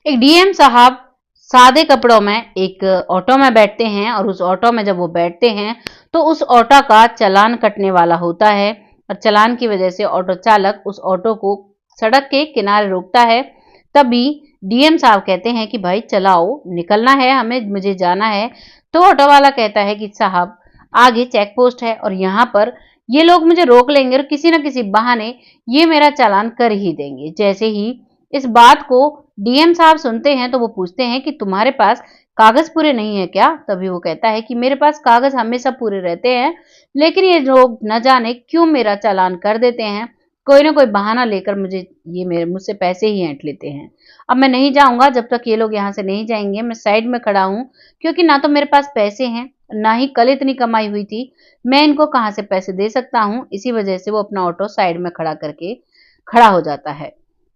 एक डीएम साहब सादे कपड़ों में एक ऑटो में बैठते हैं और उस ऑटो में जब वो बैठते हैं तो उस ऑटो का चालान कटने वाला होता है और चालान की वजह से ऑटो चालक उस ऑटो को सड़क के किनारे रोकता है। तभी डीएम साहब कहते हैं कि भाई चलाओ, निकलना है हमें, मुझे जाना है। तो ऑटो वाला कहता है कि साहब आगे चेक पोस्ट है और यहाँ पर ये लोग मुझे रोक लेंगे और किसी न किसी बहाने ये मेरा चालान कर ही देंगे। जैसे ही इस बात को डीएम साहब सुनते हैं तो वो पूछते हैं कि तुम्हारे पास कागज पूरे नहीं है क्या? तभी वो कहता है कि मेरे पास कागज हमेशा पूरे रहते हैं, लेकिन ये लोग न जाने क्यों मेरा चालान कर देते हैं, कोई ना कोई बहाना लेकर मेरे मुझसे पैसे ही ऐंठ लेते हैं। अब मैं नहीं जाऊंगा जब तक ये लोग यहाँ से नहीं जाएंगे। मैं साइड में खड़ा हूँ क्योंकि ना तो मेरे पास पैसे हैं, ना ही कल इतनी कमाई हुई थी, मैं इनको कहाँ से पैसे दे सकता हूँ। इसी वजह से वो अपना ऑटो साइड में खड़ा करके खड़ा हो जाता है।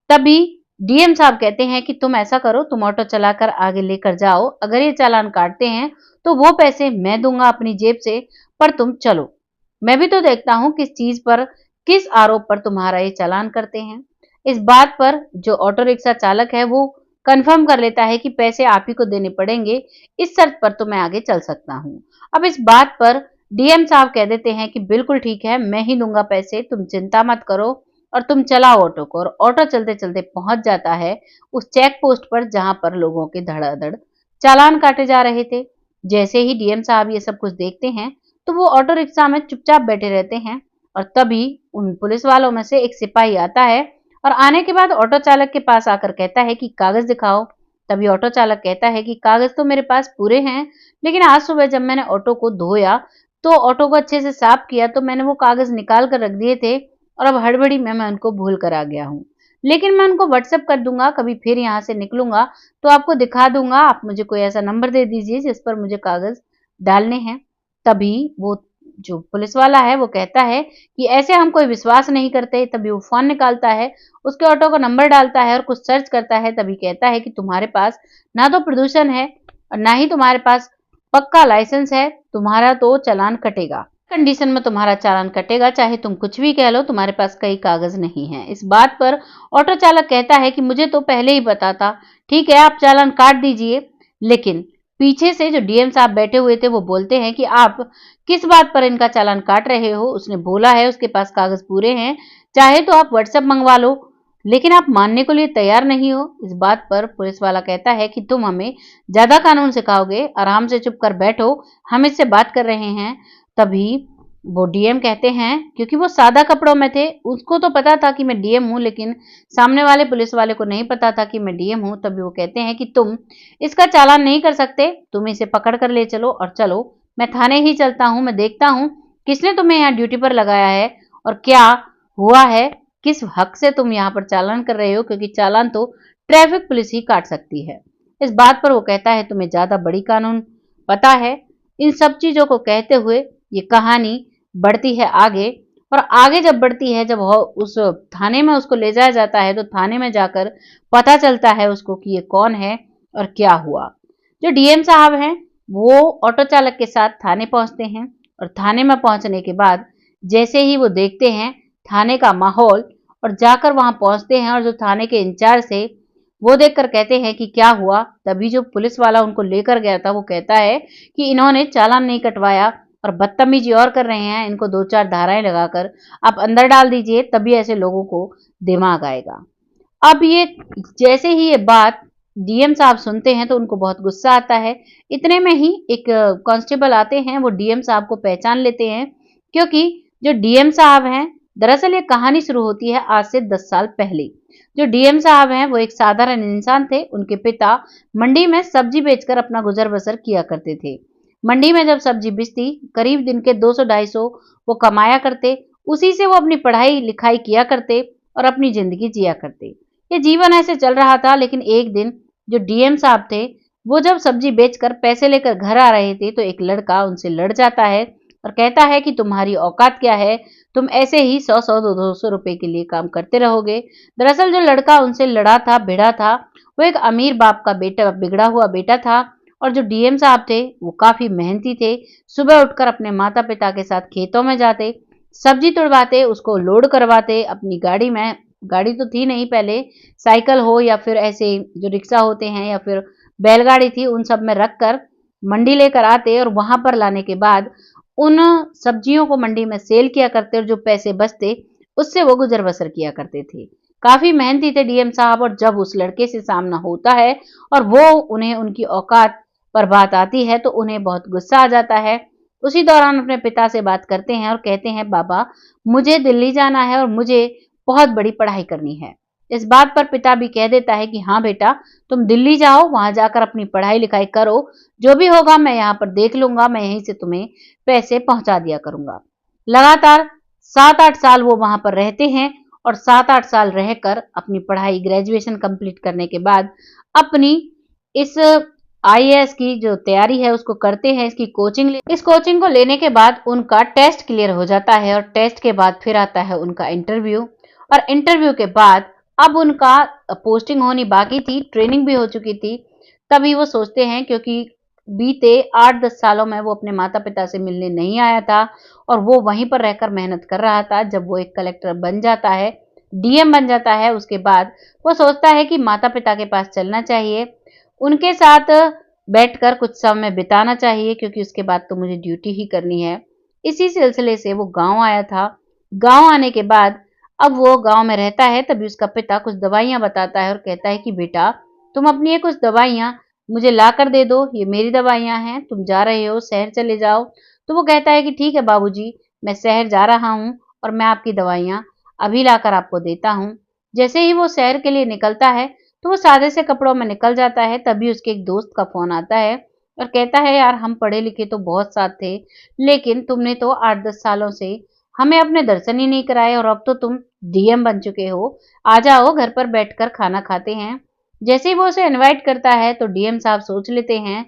तभी डीएम साहब कहते हैं कि तुम ऐसा करो, तुम ऑटो चलाकर आगे लेकर जाओ, अगर ये चालान काटते हैं तो वो पैसे मैं दूंगा अपनी जेब से, पर तुम चलो, मैं भी तो देखता हूँ किस चीज पर, किस आरोप पर तुम्हारा ये चालान करते हैं। इस बात पर जो ऑटो रिक्शा चालक है वो कंफर्म कर लेता है कि पैसे आप ही को देने पड़ेंगे, इस शर्त पर तो मैं आगे चल सकता हूँ। अब इस बात पर डीएम साहब कह देते हैं कि बिल्कुल ठीक है, मैं ही दूंगा पैसे, तुम चिंता मत करो और तुम चलाओ ऑटो को। और ऑटो चलते चलते पहुंच जाता है उस चेक पोस्ट पर जहां पर लोगों के धड़ाधड़ चालान काटे जा रहे थे। जैसे ही डीएम साहब ये सब कुछ देखते हैं तो वो ऑटो रिक्शा में चुपचाप बैठे रहते हैं और तभी उन पुलिस वालों में से एक सिपाही आता है और आने के बाद ऑटो चालक के पास आकर कहता है कि कागज दिखाओ। तभी ऑटो चालक कहता है कि कागज तो मेरे पास पूरे हैं, लेकिन आज सुबह जब मैंने ऑटो को धोया तो ऑटो को अच्छे से साफ किया तो मैंने वो कागज निकाल कर रख दिए थे और अब हड़बड़ी में मैं उनको भूल कर आ गया हूँ। लेकिन मैं उनको व्हाट्सएप कर दूंगा, कभी फिर यहाँ से निकलूंगा तो आपको दिखा दूंगा, आप मुझे कोई ऐसा नंबर दे दीजिए जिस पर मुझे कागज डालने हैं। तभी वो जो पुलिस वाला है वो कहता है कि ऐसे हम कोई विश्वास नहीं करते। तभी वो फोन निकालता है, उसके ऑटो का नंबर डालता है और कुछ सर्च करता है। तभी कहता है कि तुम्हारे पास ना तो प्रदूषण है और ना ही तुम्हारे पास पक्का लाइसेंस है, तुम्हारा तो चालान कटेगा। कंडीशन में तुम्हारा चालान कटेगा, चाहे तुम कुछ भी कह लो, तुम्हारे पास कई कागज नहीं है। इस बात पर ऑटो चालक कहता है कि मुझे तो पहले ही पता था, ठीक है आप चालान काट दीजिए। लेकिन पीछे से जो डीएम साहब बैठे हुए थे वो बोलते हैं कि आप किस बात पर इनका चालान काट रहे हो? उसने बोला है उसके पास कागज पूरे हैं, चाहे तो आप व्हाट्सएप मंगवा लो, लेकिन आप मानने के लिए तैयार नहीं हो। इस बात पर पुलिस वाला कहता है कि तुम हमें ज्यादा कानून सिखाओगे, आराम से चुप कर बैठो, हम इससे बात कर रहे हैं। तभी वो डीएम कहते हैं, क्योंकि वो सादा कपड़ों में थे, उसको तो पता था कि मैं डीएम हूं, लेकिन सामने वाले पुलिस वाले को नहीं पता था कि मैं डीएम हूं। तभी वो कहते हैं कि तुम इसका चालान नहीं कर सकते, तुम इसे पकड़ कर ले चलो और चलो, मैं थाने ही चलता हूं, मैं देखता हूं किसने तुम्हें यहाँ ड्यूटी पर लगाया है और क्या हुआ है, किस हक से तुम यहाँ पर चालान कर रहे हो, क्योंकि चालान तो ट्रैफिक पुलिस ही काट सकती है। इस बात पर वो कहता है तुम्हें ज्यादा बड़ी कानून पता है। इन सब चीजों को कहते हुए ये कहानी बढ़ती है आगे, और आगे जब बढ़ती है, जब उस थाने में उसको ले जाया जाता है तो थाने में जाकर पता चलता है उसको कि ये कौन है और क्या हुआ। जो डीएम साहब हैं वो ऑटो चालक के साथ थाने पहुंचते हैं और थाने में पहुंचने के बाद जैसे ही वो देखते हैं थाने का माहौल और जाकर वहां पहुंचते हैं, और जो थाने के इंचार्ज थे वो देखकर कहते हैं कि क्या हुआ। तभी जो पुलिस वाला उनको लेकर गया था वो कहता है कि इन्होंने चालान नहीं कटवाया और बदतमीजी और कर रहे हैं, इनको 2-4 धाराएं लगाकर आप अंदर डाल दीजिए, तभी ऐसे लोगों को दिमाग आएगा। अब ये जैसे ही ये बात डीएम साहब सुनते हैं तो उनको बहुत गुस्सा आता है। इतने में ही एक कांस्टेबल आते हैं, वो डीएम साहब को पहचान लेते हैं, क्योंकि जो डीएम साहब हैं, दरअसल ये कहानी शुरू होती है आज से 10 साल पहले। जो डीएम साहब हैं वो एक साधारण इंसान थे, उनके पिता मंडी में सब्जी बेचकर अपना गुजर बसर किया करते थे। मंडी में जब सब्जी बिकती करीब दिन के 200-250 वो कमाया करते, उसी से वो अपनी पढ़ाई लिखाई किया करते और अपनी जिंदगी जिया करते। ये जीवन ऐसे चल रहा था, लेकिन एक दिन जो डीएम साहब थे वो जब सब्जी बेचकर पैसे लेकर घर आ रहे थे तो एक लड़का उनसे लड़ जाता है और कहता है कि तुम्हारी औकात क्या है, तुम ऐसे ही 100-100 200 रुपए के लिए काम करते रहोगे। दरअसल जो लड़का उनसे लड़ा था, भिड़ा था, वो एक अमीर बाप का बेटा, बिगड़ा हुआ बेटा था। और जो डीएम साहब थे वो काफी मेहनती थे, सुबह उठकर अपने माता पिता के साथ खेतों में जाते, सब्जी तुड़वाते, उसको लोड करवाते, अपनी गाड़ी में गाड़ी तो थी नहीं पहले, साइकिल हो या फिर ऐसे जो रिक्शा होते हैं या फिर बैलगाड़ी थी, उन सब में रखकर मंडी लेकर आते और वहां पर लाने के बाद उन सब्जियों को मंडी में सेल किया करते और जो पैसे बचते उससे वो गुजर बसर किया करते थे। काफी मेहनती थे डीएम साहब, और जब उस लड़के से सामना होता है और वो उन्हें उनकी औकात पर बात आती है तो उन्हें बहुत गुस्सा आ जाता है। उसी दौरान अपने पिता से बात करते हैं और कहते हैं, बाबा मुझे दिल्ली जाना है और मुझे बहुत बड़ी पढ़ाई करनी है। इस बात पर पिता भी कह देता है कि हाँ बेटा, तुम दिल्ली जाओ, वहां जाकर अपनी पढ़ाई लिखाई करो, जो भी होगा मैं यहाँ पर देख लूंगा, मैं यहीं से तुम्हें पैसे पहुंचा दिया करूंगा। लगातार 7-8 साल वो वहां पर रहते हैं और 7-8 साल रहकर अपनी पढ़ाई ग्रेजुएशन कंप्लीट करने के बाद अपनी इस आईएएस की जो तैयारी है उसको करते हैं। इस कोचिंग को लेने के बाद उनका टेस्ट क्लियर हो जाता है और टेस्ट के बाद फिर आता है उनका इंटरव्यू, और इंटरव्यू के बाद अब उनका पोस्टिंग होनी बाकी थी, ट्रेनिंग भी हो चुकी थी। तभी वो सोचते हैं, क्योंकि बीते 8-10 सालों में वो अपने माता पिता से मिलने नहीं आया था और वो वहीं पर रहकर मेहनत कर रहा था। जब वो एक कलेक्टर बन जाता है, डीएम बन जाता है, उसके बाद वो सोचता है कि माता पिता के पास चलना चाहिए, उनके साथ बैठकर कुछ समय बिताना चाहिए, क्योंकि उसके बाद तो मुझे ड्यूटी ही करनी है। इसी सिलसिले से वो गांव आया था। गांव आने के बाद अब वो गांव में रहता है, तभी उसका पिता कुछ दवाइयां बताता है और कहता है कि बेटा तुम अपनी ये कुछ दवाइयां मुझे ला कर दे दो, ये मेरी दवाइयां हैं, तुम जा रहे हो शहर चले जाओ। तो वो कहता है कि ठीक है बाबूजी, मैं शहर जा रहा हूँ और मैं आपकी दवाइयां अभी लाकर आपको देता हूँ। जैसे ही वो शहर के लिए निकलता है तो वो सादे से कपड़ों में निकल जाता है, तभी उसके एक दोस्त का फोन आता है और कहता है, यार हम पढ़े लिखे तो बहुत साथ थे, लेकिन तुमने तो 8-10 सालों से हमें अपने दर्शन ही नहीं कराए और अब तो तुम डीएम बन चुके हो, आ जाओ घर पर बैठकर खाना खाते हैं। जैसे ही वो उसे इनवाइट करता है तो डीएम साहब सोच लेते हैं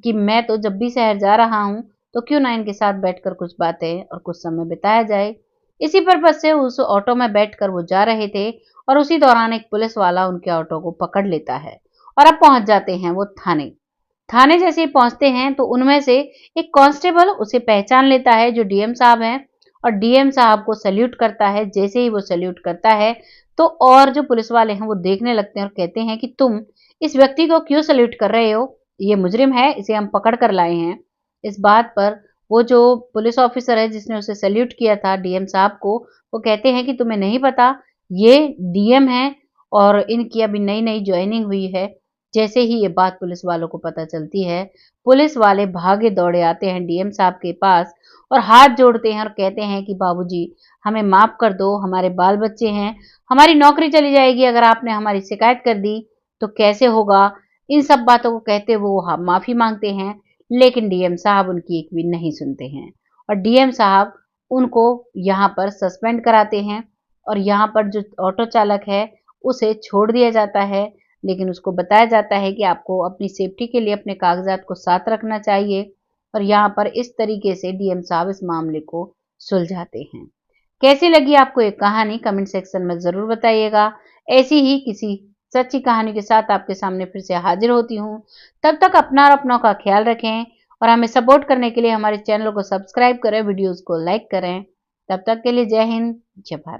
कि मैं तो जब भी शहर जा रहा हूँ तो क्यों ना इनके साथ बैठकर कुछ बातें और कुछ समय बिताया जाए। इसी पर्पज से उस ऑटो में बैठकर वो जा रहे थे और उसी दौरान एक पुलिस वाला उनके ऑटो को पकड़ लेता है और अब पहुंच जाते हैं वो थाने। थाने जैसे ही पहुंचते हैं तो उनमें से एक कांस्टेबल उसे पहचान लेता है जो डीएम साहब हैं, और डीएम साहब को सैल्यूट करता है। जैसे ही वो सैल्यूट करता है तो और जो पुलिस वाले हैं वो देखने लगते हैं और कहते हैं कि तुम इस व्यक्ति को क्यों सैल्यूट कर रहे हो, ये मुजरिम है, इसे हम पकड़ कर लाए हैं। इस बात पर वो जो पुलिस ऑफिसर है जिसने उसे सैल्यूट किया था डीएम साहब को, वो कहते हैं कि तुम्हें नहीं पता ये डीएम है और इनकी अभी नई नई ज्वाइनिंग हुई है। जैसे ही ये बात पुलिस वालों को पता चलती है, पुलिस वाले भागे दौड़े आते हैं डीएम साहब के पास और हाथ जोड़ते हैं और कहते हैं कि बाबूजी हमें माफ कर दो, हमारे बाल बच्चे हैं, हमारी नौकरी चली जाएगी अगर आपने हमारी शिकायत कर दी तो कैसे होगा। इन सब बातों को कहते वो माफी मांगते हैं, लेकिन डीएम साहब उनकी एक भी नहीं सुनते हैं और डीएम साहब उनको यहाँ पर सस्पेंड कराते हैं और यहाँ पर जो ऑटो चालक है उसे छोड़ दिया जाता है। लेकिन उसको बताया जाता है कि आपको अपनी सेफ्टी के लिए अपने कागजात को साथ रखना चाहिए, और यहाँ पर इस तरीके से डीएम साहब इस मामले को सुलझाते हैं। कैसी लगी आपको ये कहानी कमेंट सेक्शन में जरूर बताइएगा। ऐसी ही किसी सच्ची कहानी के साथ आपके सामने फिर से हाजिर होती हूँ। तब तक अपना और अपनों का ख्याल रखें और हमें सपोर्ट करने के लिए हमारे चैनल को सब्सक्राइब करें, वीडियोस को लाइक करें। तब तक के लिए जय हिंद, जय भारत।